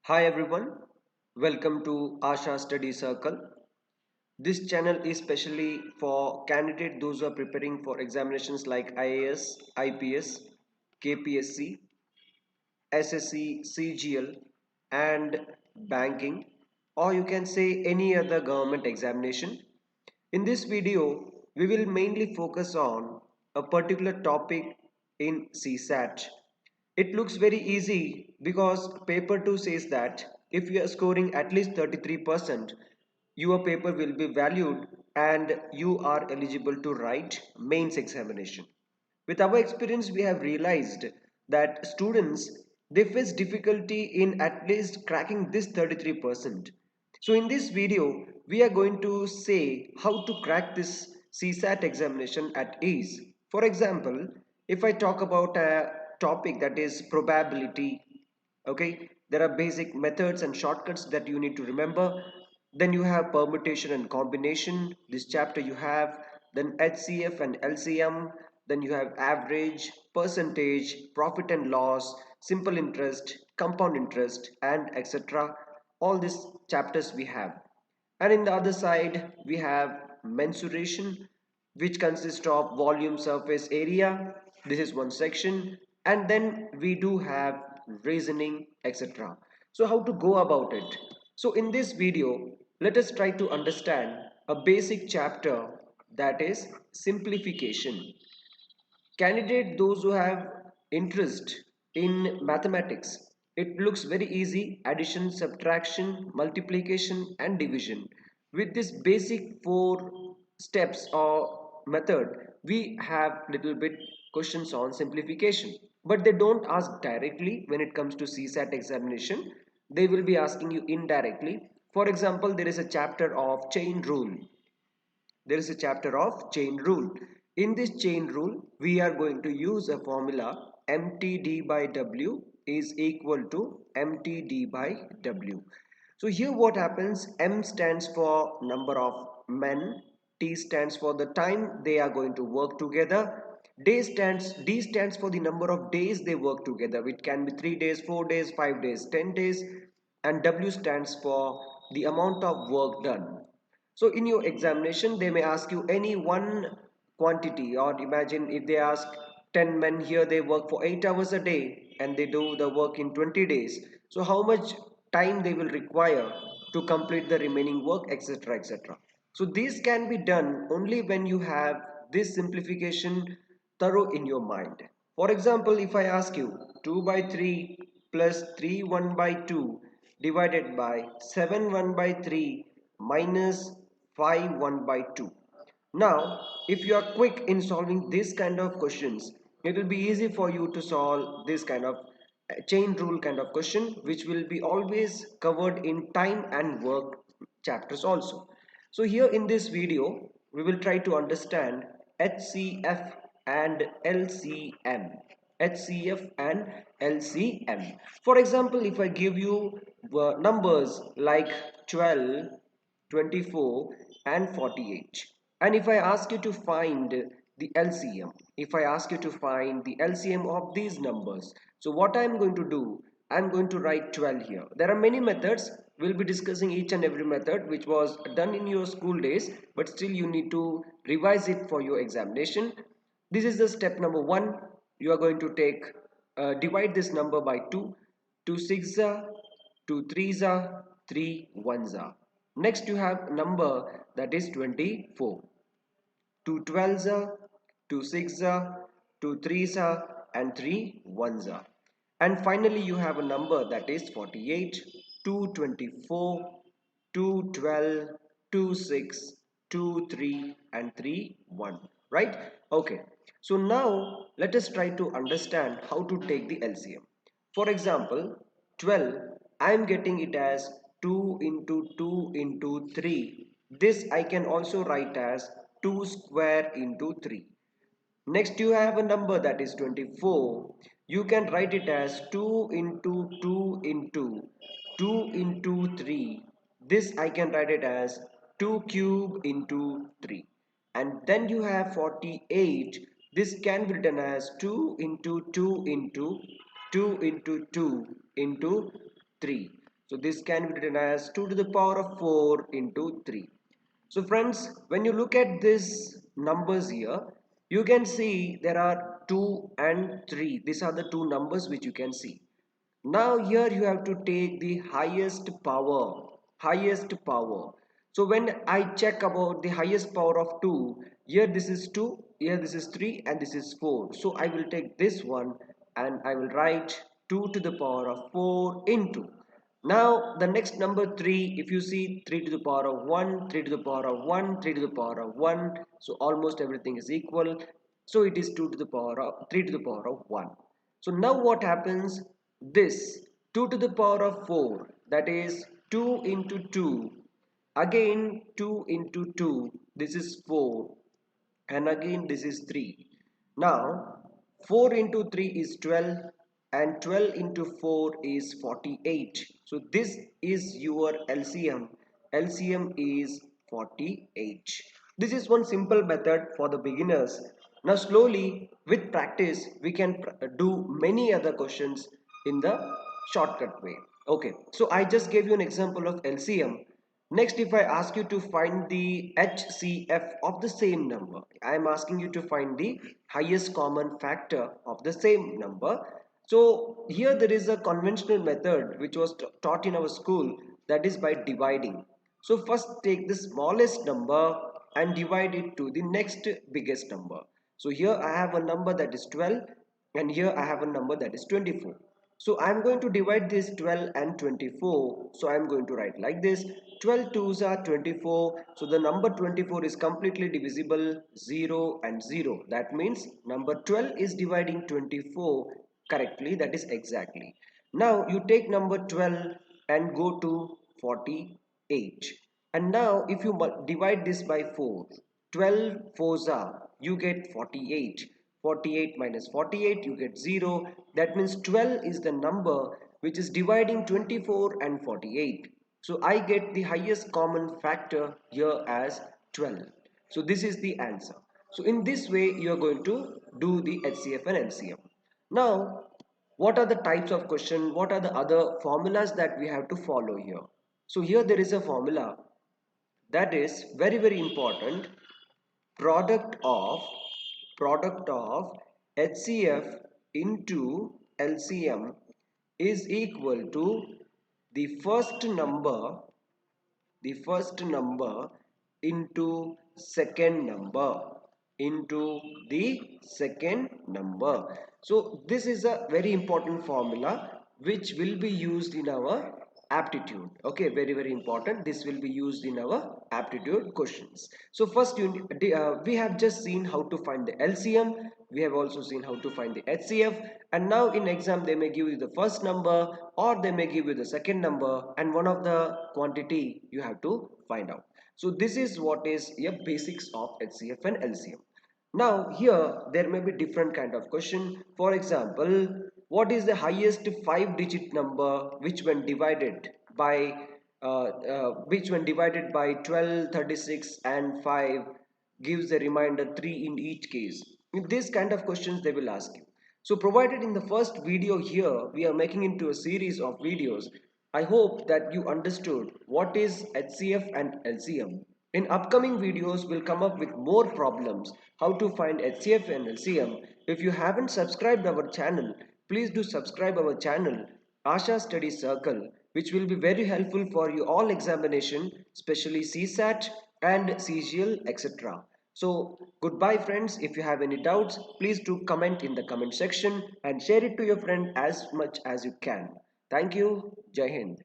Hi everyone, welcome to Asha Study Circle. This channel is specially for candidates those who are preparing for examinations like IAS, IPS, KPSC, SSC, CGL and banking, or you can say any other government examination. In this video, we will mainly focus on a particular topic in CSAT. It looks very easy because paper 2 says that if you are scoring at least 33%, your paper will be valued and you are eligible to write mains examination. With our experience, we have realized that students they face difficulty in at least cracking this 33%. So in this video, we are going to say how to crack this CSAT examination at ease. For example, if I talk about a topic that is probability, okay, there are basic methods and shortcuts that you need to remember. Then you have permutation and combination. This chapter you have then HCF and LCM. Then you have average, percentage, profit and loss, simple interest, compound interest, and etc. All these chapters we have. And in the other side we have mensuration, which consists of volume, surface area. This is one section. And then we do have reasoning, etc. So how to go about it? So in this video, let us try to understand a basic chapter, that is simplification. Candidate those who have interest in mathematics, it looks very easy: addition, subtraction, multiplication and division. With this basic four steps or method, we have little bit questions on simplification, but they don't ask directly. When it comes to CSAT examination, they will be asking you indirectly. For example, there is a chapter of chain rule. There is a chapter of chain rule. In this chain rule, we are going to use a formula: mtd by w is equal to mtd by w. So here what happens: m stands for number of men, t stands for the time they are going to work together, d stands for the number of days they work together. It can be 3 days, 4 days, 5 days, 10 days, and w stands for the amount of work done. So in your examination, they may ask you any one quantity, or imagine if they ask 10 men here, they work for 8 hours a day and they do the work in 20 days. So how much time they will require to complete the remaining work, etc., etc. So this can be done only when you have this simplification thorough in your mind. For example, if I ask you 2 by 3 plus 3 1 by 2 divided by 7 1 by 3 minus 5 1 by 2. Now, if you are quick in solving this kind of questions, it will be easy for you to solve this kind of chain rule kind of question, which will be always covered in time and work chapters also. So here in this video, we will try to understand HCF and LCM. HCF and LCM. For example, if I give you numbers like 12, 24 and 48, and if I ask you to find the LCM, if I ask you to find the LCM of these numbers, so what I'm going to do, I'm going to write 12 here. There are many methods. We'll be discussing each and every method which was done in your school days, but still you need to revise it for your examination. This is the step number 1. You are going to take divide this number by 2. 2 6 are, 2 3s are, 3 1s are. Next you have number that is 24. 2 12s are, 2 6s are, 2 3s are, and 3 1s are. And finally you have a number that is 48. 2 24, 2 12, 2 6, 2 3 and 3 1, right? Okay, so now let us try to understand how to take the LCM. For example, 12, I am getting it as 2 into 2 into 3. This I can also write as 2 square into 3. Next you have a number that is 24. You can write it as 2 into 2 into 2 into 3. This I can write it as 2 cube into 3. And then you have 48. This can be written as 2 into 2 into 2 into 2 into 3. So this can be written as 2 to the power of 4 into 3. So friends, when you look at these numbers here, you can see there are 2 and 3. These are the two numbers which you can see. Now here you have to take the highest power, highest power. So when I check about the highest power of 2, here this is 2, here this is 3 and this is 4. So I will take this one and I will write 2 to the power of 4 into. Now the next number 3, if you see 3 to the power of 1, 3 to the power of 1, 3 to the power of 1, so almost everything is equal. So it is 2 to the power of 3 to the power of 1. So now what happens? This 2 to the power of 4, that is 2 into 2, again 2 into 2, this is 4, and again this is 3. Now 4 into 3 is 12 and 12 into 4 is 48. So this is your LCM. LCM is 48. This is one simple method for the beginners. Now slowly with practice we can do many other questions in the shortcut way. Okay, so I just gave you an example of LCM. Next, if I ask you to find the HCF of the same number, I am asking you to find the highest common factor of the same number. So here there is a conventional method which was taught in our school, that is by dividing. So first take the smallest number and divide it to the next biggest number. So here I have a number that is 12 and here I have a number that is 24. So I'm going to divide this 12 and 24. So I'm going to write like this: 12 twos are 24. So the number 24 is completely divisible, 0 and 0. That means number 12 is dividing 24 correctly, that is exactly. Now you take number 12 and go to 48. And now if you divide this by 4, 12 fours are, you get 48. 48 minus 48, you get 0. That means 12 is the number which is dividing 24 and 48. So I get the highest common factor here as 12. So this is the answer. So in this way you are going to do the HCF and LCM. Now what are the types of question? What are the other formulas that we have to follow here? So here there is a formula that is very important. Product of HCF into LCM is equal to the first number into second number. So this is a very important formula which will be used in our aptitude. Okay, very important. This will be used in our aptitude questions. So first we have just seen how to find the LCM. We have also seen how to find the HCF, and now in exam they may give you the first number or they may give you the second number and one of the quantity you have to find out. So this is what is a basics of HCF and LCM. Now here there may be different kind of question. For example, what is the highest 5-digit number which when divided by 12, 36 and 5 gives a remainder 3 in each case? In this kind of questions they will ask you. So provided in the first video here we are making into a series of videos. I hope that you understood what is HCF and LCM. In upcoming videos, we'll come up with more problems, how to find HCF and LCM. If you haven't subscribed our channel, please do subscribe our channel, Asha Study Circle, which will be very helpful for you all examination, especially CSAT and CGL, etc. So goodbye friends. If you have any doubts, please do comment in the comment section and share it to your friend as much as you can. Thank you. Jai Hind.